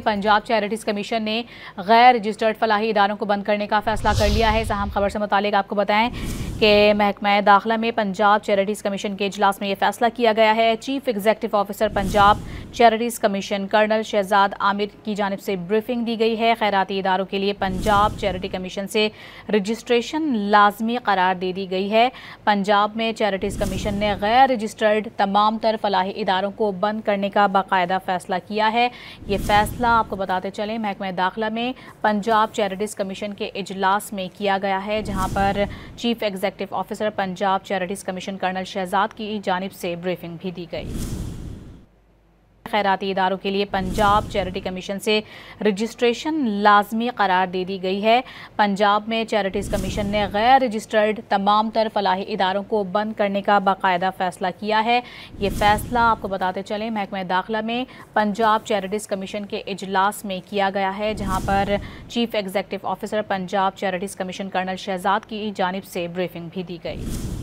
Punjab charities commission ने गैर registered Falahi इदारों को बंद करने का फैसला कर लिया है। अहम खबर से मुतालिक आपको बताएं कि महकमा दाखिला में पंजाब चैरिटीज़ कमीशन के इजलास में यह फैसला किया गया है। Chief executive officer Punjab charities commission colonel Shahzad Aamir की जानिब से ब्रीफिंग दी गई है। खैराती इदारों के लिए पंजाब चैरिटी कमीशन से रजिस्ट्रेशन लाजमी करार दे दी गई है। पंजाब में चैरिटीज़ कमीशन ने गैर रजिस्टर्ड तमाम तर फलाही इदारों को बंद करने का बाकायदा फैसला किया है। ये फैसला आपको बताते चलें महकमा दाखिला में पंजाब चैरिटीज़ कमीशन के इजलास में किया गया है, जहां पर chief executive officer Punjab charities commission colonel Shahzad की जानिब से ब्रीफिंग भी दी गई। खैराती इदारों के लिए पंजाब चैरिटी कमीशन से रजिस्ट्रेशन लाजमी करार दे दी गई है। पंजाब में चैरिटीज़ कमीशन ने गैर रजिस्टर्ड तमाम तर फलाही इदारों को बंद करने का बाकायदा फैसला किया है। ये फैसला आपको बताते चलें महकमा दाखिला में पंजाब चैरिटीज़ कमीशन के इजलास में किया गया है, जहां पर chief executive officer Punjab charities commission colonel Shahzad की जानिब से ब्रीफिंग भी दी गई।